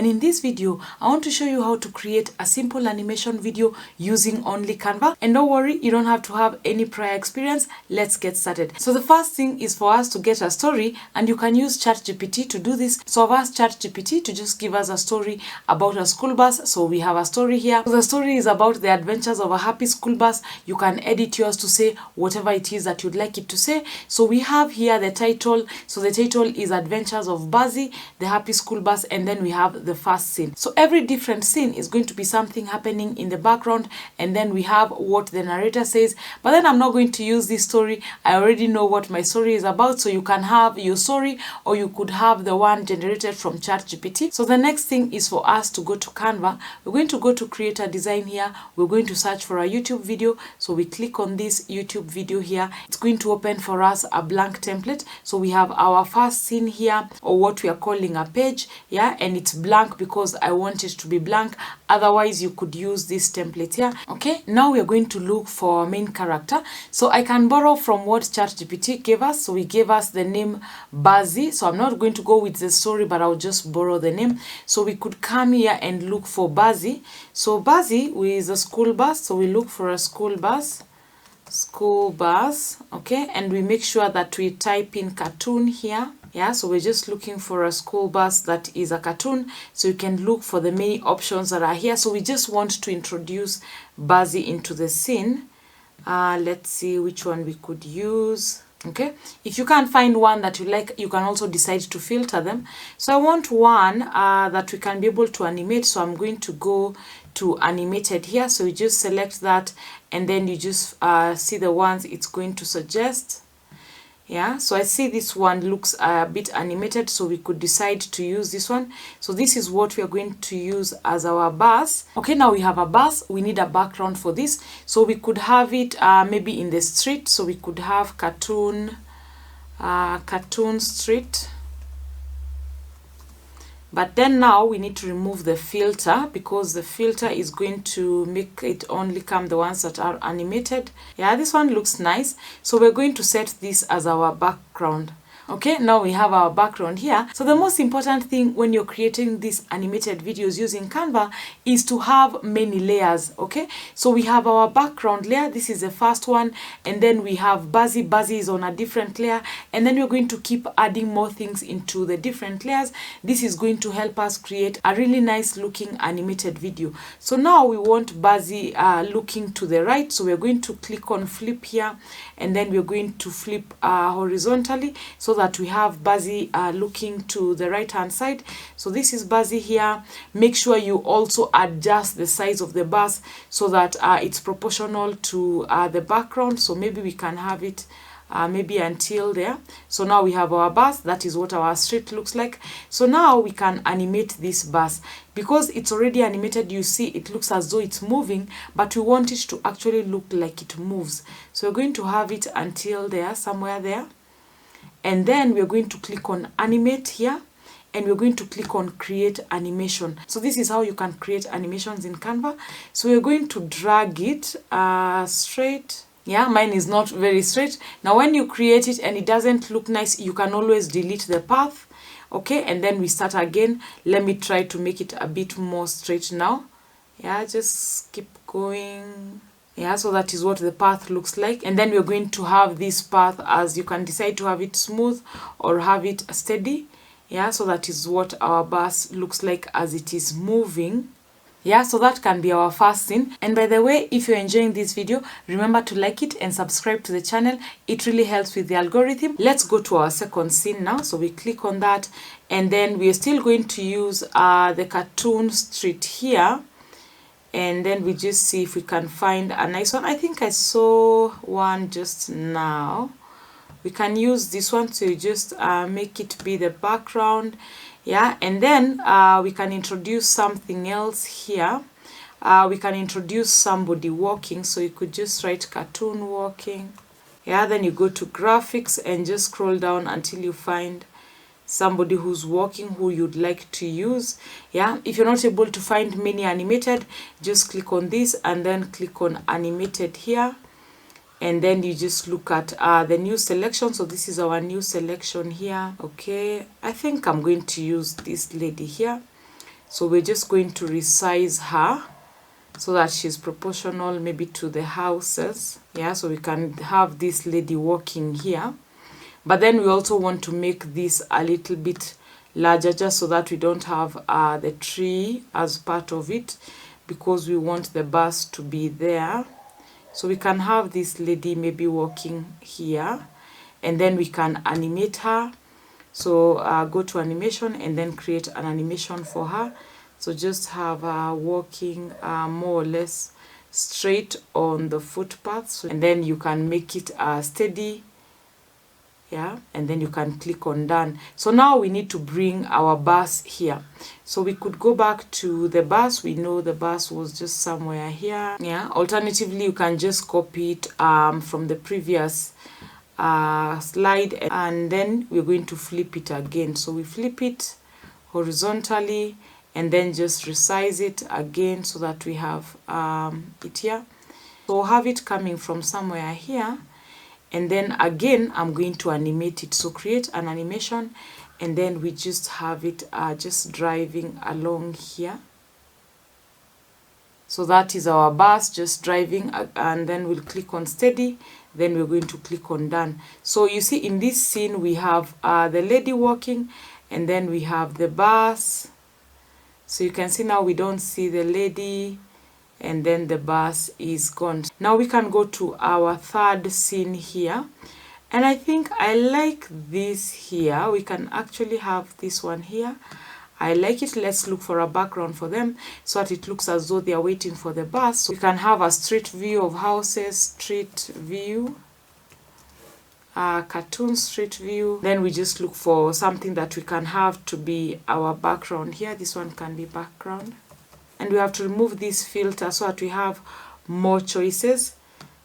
And in this video, I want to show you how to create a simple animation video using only Canva. And don't worry, you don't have to have any prior experience. Let's get started. So the first thing is for us to get a story, and you can use ChatGPT to do this. So I've asked ChatGPT to just give us a story about a school bus. So we have a story here. So the story is about the adventures of a happy school bus. You can edit yours to say whatever it is that you'd like it to say. So we have here the title. So the title is Adventures of Buzzy, the happy school bus, and then we have the first scene. So every different scene is going to be something happening in the background, and then we have what the narrator says. But then I'm not going to use this story. I already know what my story is about, so you can have your story, or you could have the one generated from ChatGPT. So the next thing is for us to go to Canva. We're going to go to create a design here. We're going to search for a YouTube video. So we click on this YouTube video here. It's going to open for us a blank template. So we have our first scene here, or what we are calling a page, yeah, and it's blank because I want it to be blank. Otherwise you could use this template here. Okay, now we are going to look for our main character. So I can borrow from what ChatGPT gave us. So we gave us the name Buzzy. So I'm not going to go with the story, but I'll just borrow the name. So we could come here and look for Buzzy. So Buzzy is a school bus. So we look for a school bus, okay, and we make sure that we type in cartoon here. Yeah, so we're just looking for a school bus that is a cartoon. So you can look for the many options that are here. So we just want to introduce Buzzy into the scene. Let's see which one we could use. Okay, if you can't find one that you like, you can also decide to filter them. So I want one that we can be able to animate. So I'm going to go to animated here. So you just select that, and then you just see the ones it's going to suggest. Yeah, so I see this one looks a bit animated, so we could decide to use this one. So this is what we are going to use as our bus. Okay, now we have a bus. We need a background for this. So we could have it maybe in the street. So we could have cartoon street. But then now we need to remove the filter, because the filter is going to make it only come the ones that are animated. Yeah, this one looks nice. So we're going to set this as our background. Okay, now we have our background here. So the most important thing when you're creating these animated videos using Canva is to have many layers. Okay, so we have our background layer. This is the first one, and then we have Buzzy. Buzzy is on a different layer, and then we're going to keep adding more things into the different layers. This is going to help us create a really nice looking animated video. So now we want Buzzy looking to the right. So we're going to click on flip here, and then we're going to flip horizontally, so that we have Buzzy looking to the right hand side. So this is Buzzy here. Make sure you also adjust the size of the bus so that it's proportional to the background. So maybe we can have it maybe until there. So now we have our bus. That is what our street looks like. So now we can animate this bus. Because it's already animated, you see it looks as though it's moving, but we want it to actually look like it moves. So we're going to have it until there, somewhere there. And then we're going to click on animate here, and we're going to click on create animation. So this is how you can create animations in Canva. So we're going to drag it straight. Yeah, mine is not very straight. Now when you create it and it doesn't look nice, you can always delete the path. Okay, and then we start again. Let me try to make it a bit more straight now. Yeah, just keep going. Yeah, so that is what the path looks like. And then we're going to have this path, as you can decide to have it smooth or have it steady. Yeah, so that is what our bus looks like as it is moving. Yeah, so that can be our first scene. And by the way, if you're enjoying this video, remember to like it and subscribe to the channel. It really helps with the algorithm. Let's go to our second scene now. So we click on that, and then we are still going to use the cartoon street here. And then we just see if we can find a nice one. I think I saw one just now. We can use this one to just make it be the background. Yeah, and then we can introduce something else here. We can introduce somebody walking. So you could just write cartoon walking. Yeah, then you go to graphics and just scroll down until you find somebody who's walking who you'd like to use. Yeah, if you're not able to find many animated, just click on this and then click on animated here, and then you just look at the new selection. So this is our new selection here. Okay, I think I'm going to use this lady here. So we're just going to resize her so that she's proportional maybe to the houses. Yeah, so we can have this lady walking here. But then we also want to make this a little bit larger, just so that we don't have the tree as part of it, because we want the bus to be there. So we can have this lady maybe walking here, and then we can animate her. So go to animation and then create an animation for her. So just have her walking more or less straight on the footpath. So, and then you can make it steady. Yeah, and then you can click on done. So now we need to bring our bus here. So we could go back to the bus. We know the bus was just somewhere here. Yeah, alternatively you can just copy it from the previous slide, and then we're going to flip it again. So we flip it horizontally and then just resize it again so that we have it here. So have it coming from somewhere here, and then again I'm going to animate it. So create an animation, and then we just have it just driving along here. So that is our bus just driving, and then we'll click on steady, then we're going to click on done. So you see in this scene we have the lady walking, and then we have the bus. So you can see now we don't see the lady, and then the bus is gone. Now we can go to our third scene here, and I think I like this here. We can actually have this one here. I like it. Let's look for a background for them so that it looks as though they are waiting for the bus. So we can have a street view of houses, street view, cartoon street view. Then we just look for something that we can have to be our background here. This one can be background. And we have to remove this filter so that we have more choices.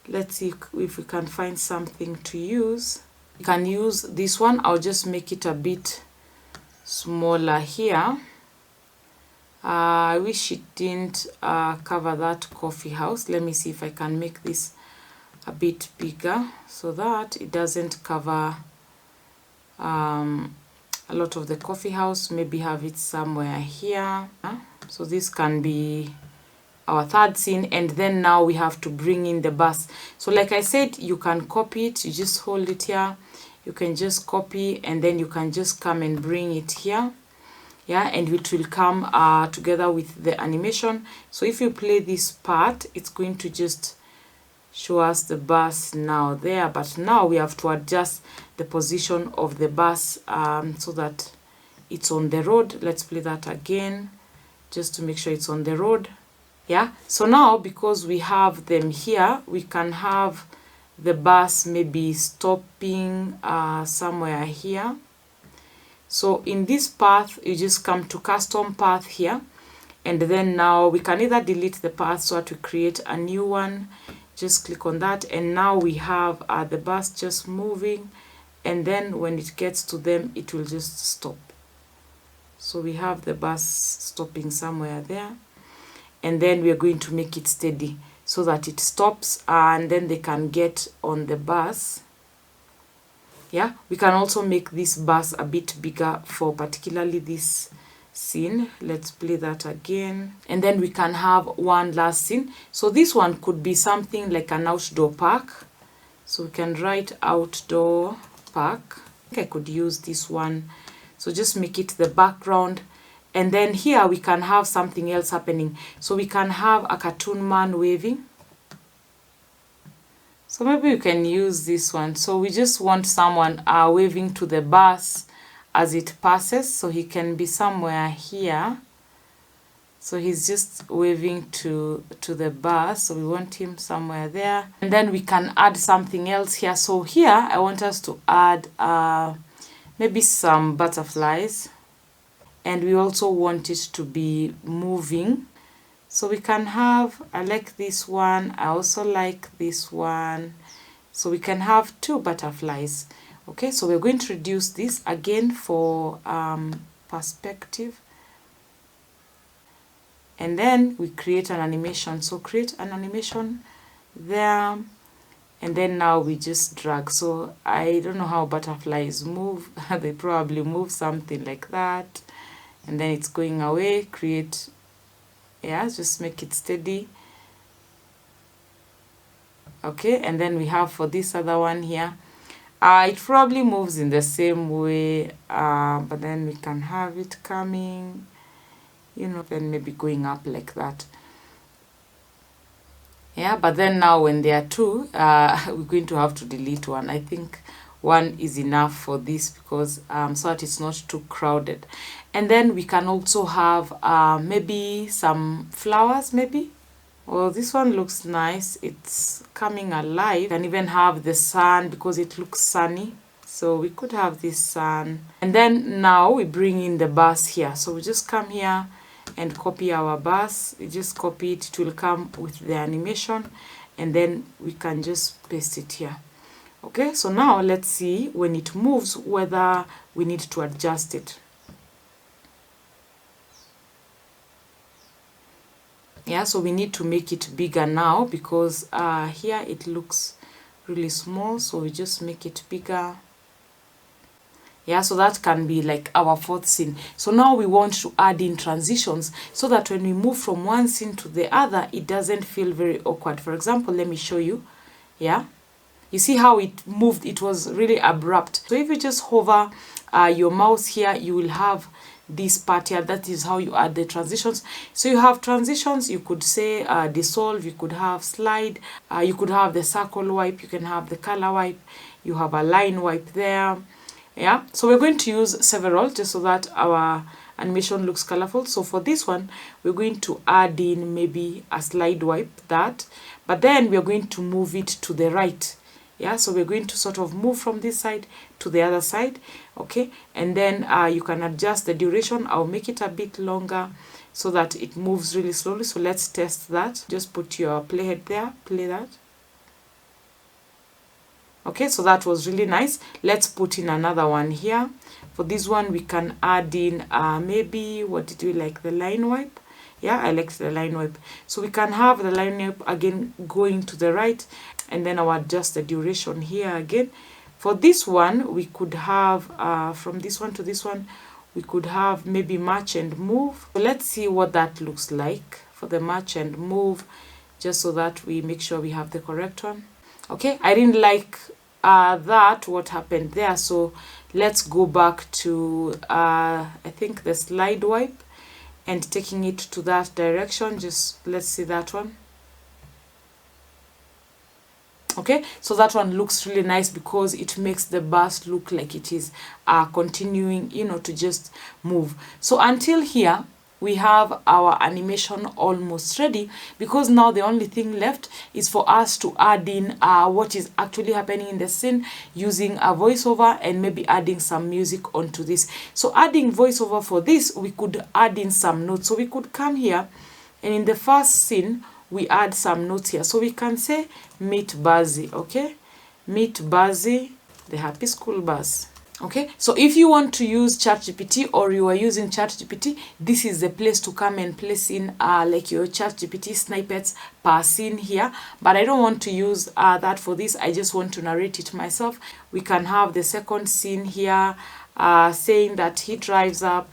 Let's see if we can find something to use. You can use this one. I'll just make it a bit smaller here. I wish it didn't cover that coffee house. Let me see if I can make this a bit bigger so that it doesn't cover a lot of the coffee house. Maybe have it somewhere here. So this can be our third scene, and then now we have to bring in the bus. So like I said, you can copy it. You just hold it here. You can just copy, and then you can just come and bring it here. Yeah, and it will come together with the animation. So if you play this part, it's going to just show us the bus now there. But now we have to adjust the position of the bus so that it's on the road. Let's play that again just to make sure it's on the road. Yeah, so now because we have them here, we can have the bus maybe stopping somewhere here. So in this path, you just come to custom path here, and then now we can either delete the path so that we create a new one. Just click on that, and now we have the bus just moving, and then when it gets to them, it will just stop. So we have the bus stopping somewhere there, and then we are going to make it steady so that it stops, and then they can get on the bus. Yeah, we can also make this bus a bit bigger for particularly this scene. Let's play that again, and then we can have one last scene. So this one could be something like an outdoor park. So we can write outdoor park. I think I could use this one. So just make it the background, and then here we can have something else happening. So we can have a cartoon man waving. So maybe you can use this one. So we just want someone waving to the bus as it passes. So he can be somewhere here. So he's just waving to the bus. So we want him somewhere there. And then we can add something else here. So here I want us to add maybe some butterflies. And we also want it to be moving. So we can have, I like this one, I also like this one. So we can have two butterflies. Okay, so we're going to reduce this again for perspective. And then we create an animation. So create an animation there. And then now we just drag. So I don't know how butterflies move. They probably move something like that. and then it's going away. Create, yeah, just make it steady. Okay, and then we have for this other one here, it probably moves in the same way, but then we can have it coming, you know, then maybe going up like that. Yeah, but then now when there are two, we're going to have to delete one. I think one is enough for this because so that it's not too crowded. And then we can also have maybe some flowers, maybe. Well, this one looks nice. It's coming alive. You can even have the sun because it looks sunny. So we could have this sun. And then now we bring in the bus here. So we just come here and copy our bus. We just copy it. It will come with the animation. And then we can just paste it here. Okay, so now let's see when it moves whether we need to adjust it. Yeah, so we need to make it bigger now because here it looks really small, so we just make it bigger. Yeah, so that can be like our fourth scene. So now we want to add in transitions so that when we move from one scene to the other, it doesn't feel very awkward. For example, let me show you. Yeah, you see how it moved? It was really abrupt. So if you just hover your mouse here, you will have this part here. That is how you add the transitions. So you have transitions, you could say dissolve, you could have slide, you could have the circle wipe, you can have the color wipe, you have a line wipe there. Yeah, so we're going to use several just so that our animation looks colorful. So for this one, we're going to add in maybe a slide wipe, that, but then we're going to move it to the right. Yeah, so we're going to sort of move from this side to the other side. Okay, and then you can adjust the duration. I'll make it a bit longer so that it moves really slowly. So let's test that. Just put your playhead there, play that. Okay, so that was really nice. Let's put in another one here. For this one, we can add in maybe, what did we like, the line wipe? Yeah, I like the line wipe. So we can have the line wipe again going to the right, and then I'll adjust the duration here again. For this one, we could have, from this one to this one, we could have maybe match and move. So let's see what that looks like for the match and move, just so that we make sure we have the correct one. Okay, I didn't like that, what happened there. So let's go back to, I think, the slide wipe and taking it to that direction. Just let's see that one. Okay, so that one looks really nice because it makes the bus look like it is continuing, you know, to just move. So until here, we have our animation almost ready, because now the only thing left is for us to add in what is actually happening in the scene using a voiceover and maybe adding some music onto this. So adding voiceover for this, we could add in some notes. So we could come here, and in the first scene, we add some notes here. So we can say, meet Buzzy, okay? Meet Buzzy, the happy school bus. Okay, so if you want to use ChatGPT or you are using ChatGPT, this is the place to come and place in like your ChatGPT snippets per scene here. But I don't want to use that for this. I just want to narrate it myself. We can have the second scene here saying that he drives up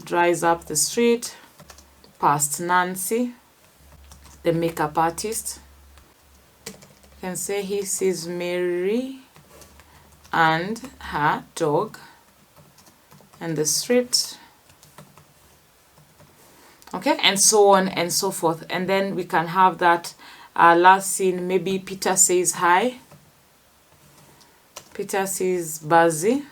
the street past Nancy, the makeup artist. You can say he sees Mary and her dog and the street. Okay, and so on and so forth. And then we can have that last scene, maybe Peter says hi, Peter says Buzzy.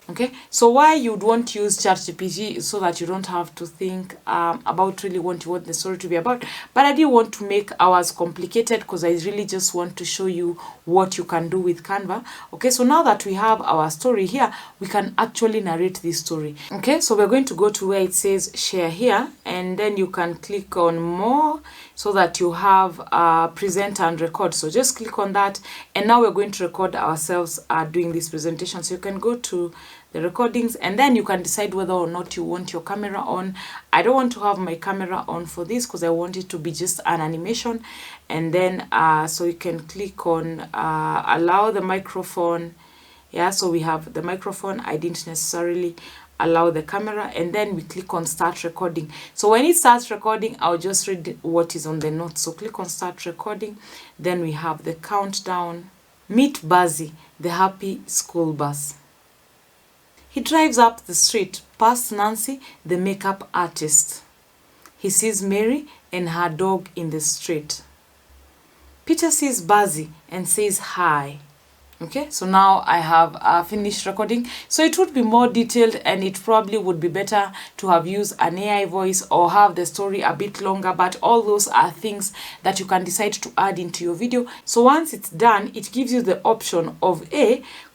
Okay, so why you'd want to use ChatGPT is so that you don't have to think about really what you want the story to be about. But I didn't want to make ours complicated because I really just want to show you what you can do with Canva. Okay, so now that we have our story here, we can actually narrate this story. Okay, so we're going to go to where it says share here, and then you can click on more so that you have present and record. So just click on that, and now we're going to record ourselves doing this presentation. So you can go to the recordings, and then you can decide whether or not you want your camera on. I don't want to have my camera on for this because I want it to be just an animation. And then so you can click on allow the microphone, Yeah, so we have the microphone. I didn't necessarily allow the camera, and then we click on start recording. So when it starts recording, I'll just read what is on the notes. So click on start recording, then we have the countdown. Meet Buzzy, the happy school bus. He drives up the street past Nancy, the makeup artist. He sees Mary and her dog in the street. Peter sees Buzzy and says hi. Okay, so now I have finished recording. So it would be more detailed, and it probably would be better to have used an AI voice or have the story a bit longer, but all those are things that you can decide to add into your video. So once it's done, it gives you the option of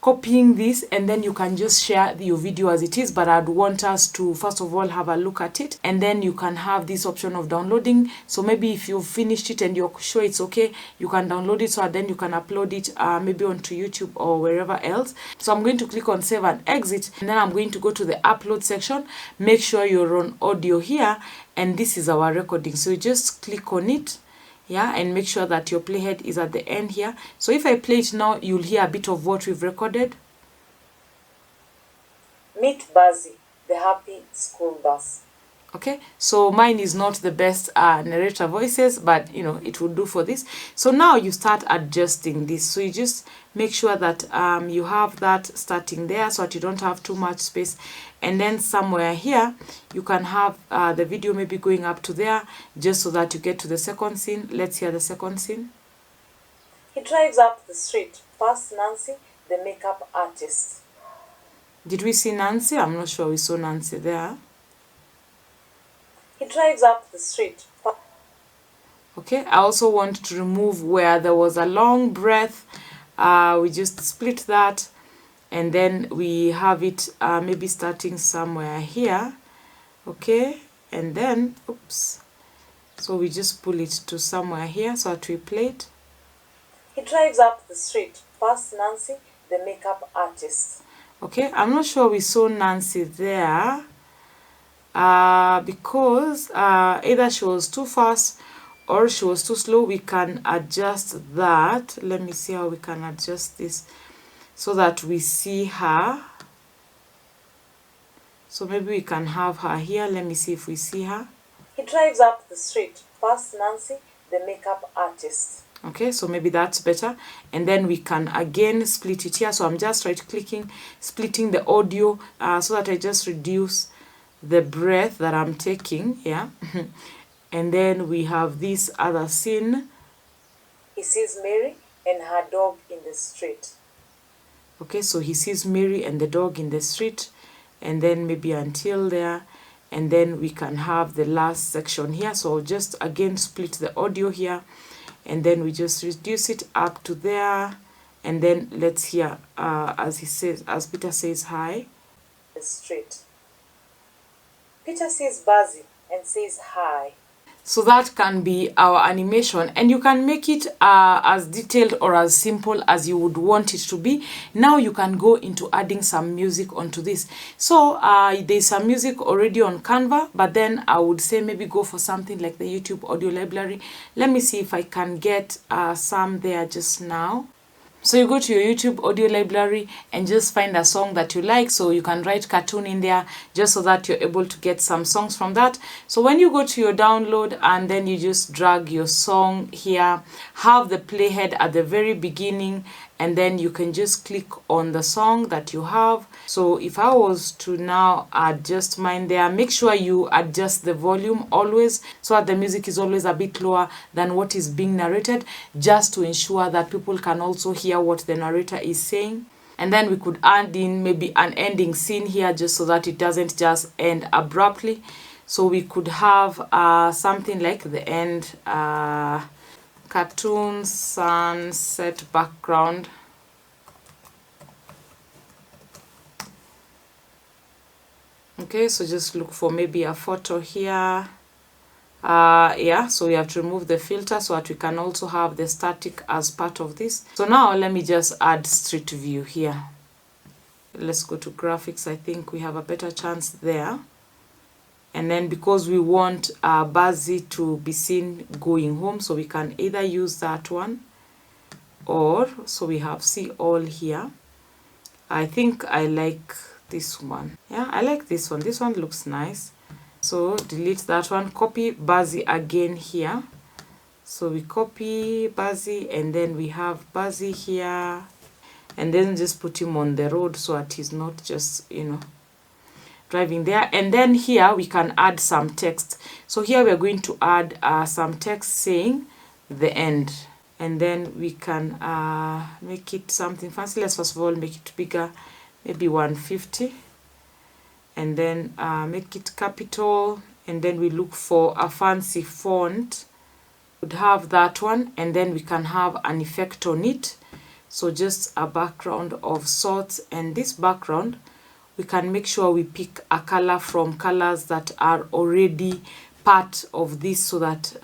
copying this, and then you can just share your video as it is, but I'd want us to first of all have a look at it, and then you can have this option of downloading. So maybe if you've finished it and you're sure it's okay, you can download it, so then you can upload it maybe onto YouTube or wherever else. So I'm going to click on save and exit, and then I'm going to go to the upload section. Make sure you're on audio here, and this is our recording. So you just click on it, yeah, and make sure that your playhead is at the end here. So if I play it now, you'll hear a bit of what we've recorded. Meet Buzzy, the happy school bus. Okay, so mine is not the best narrator voices, but you know, it will do for this. So now you start adjusting this. So you just make sure that you have that starting there so that you don't have too much space. And then somewhere here, you can have the video maybe going up to there, just so that you get to the second scene. Let's hear the second scene. He drives up the street past Nancy, the makeup artist. Did we see Nancy? I'm not sure we saw Nancy there. He drives up the street. Okay, I also want to remove where there was a long breath. We just split that, and then we have it maybe starting somewhere here. Okay, and then, oops. So we just pull it to somewhere here so that we play it. He drives up the street past Nancy, the makeup artist. Okay, I'm not sure we saw Nancy there. Because either she was too fast or she was too slow. We can adjust that. Let me see how we can adjust this so that we see her. So maybe we can have her here. Let me see if we see her. He drives up the street past Nancy, the makeup artist. Okay, so maybe that's better. And then we can again split it here. So I'm just right clicking, splitting the audio so that I just reduce the breath that I'm taking, yeah. And then we have this other scene. He sees Mary and her dog in the street. Okay, so he sees Mary and the dog in the street, and then maybe until there, and then we can have the last section here. So I'll just again split the audio here, and then we just reduce it up to there, and then let's hear as Peter says hi. The street. Peter sees Buzzy and says hi. So that can be our animation, and you can make it as detailed or as simple as you would want it to be. Now you can go into adding some music onto this. So there's some music already on Canva, but then I would say maybe go for something like the YouTube audio library. Let me see if I can get some there just now. So you go to your YouTube audio library and just find a song that you like. So you can write cartoon in there just so that you're able to get some songs from that. So when you go to your download and then you just drag your song here, have the playhead at the very beginning, and then you can just click on the song that you have. So if I was to now adjust mine there, make sure you adjust the volume always so that the music is always a bit lower than what is being narrated, just to ensure that people can also hear what the narrator is saying. And then we could add in maybe an ending scene here just so that it doesn't just end abruptly. So we could have something like the end cartoon sunset background. Okay, so just look for maybe a photo here. Yeah, so we have to remove the filter so that we can also have the static as part of this. So now let me just add street view here. Let's go to graphics. I think we have a better chance there. And then because we want Buzzy to be seen going home, so we can either use that one, or so we have see all here. I think I like this one. Yeah, I like this one. This one looks nice. So delete that one. Copy Buzzy again here. So we copy Buzzy, and then we have Buzzy here. And then just put him on the road so that he's not just, driving there. And then here we can add some text. So here we're going to add some text saying the end. And then we can make it something fancy. Let's first of all make it bigger, maybe 150. And then make it capital. And then we look for a fancy font. Would have that one, and then we can have an effect on it. So just a background of sorts, and this background we can make sure we pick a color from colors that are already part of this, so that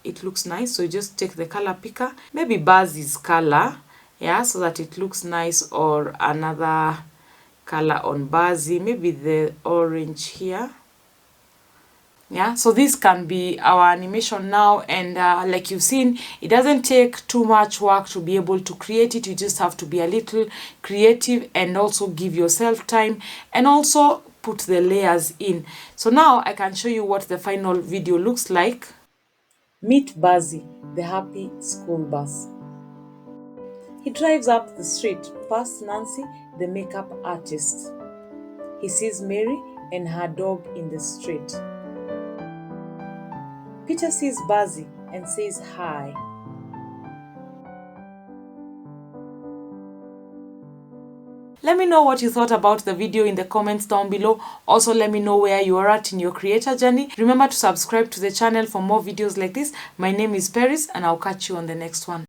it looks nice. So you just take the color picker, maybe Buzzy's color, yeah, so that it looks nice, or another color on Buzzy, maybe the orange here. Yeah, so this can be our animation now, and like you've seen, it doesn't take too much work to be able to create it. You just have to be a little creative and also give yourself time, and also put the layers in. So now I can show you what the final video looks like. Meet Buzzy, the happy school bus. He drives up the street past Nancy, the makeup artist. He sees Mary and her dog in the street. Peter sees Buzzy and says hi. Let me know what you thought about the video in the comments down below. Also, let me know where you are at in your creator journey. Remember to subscribe to the channel for more videos like this. My name is Peris, and I'll catch you on the next one.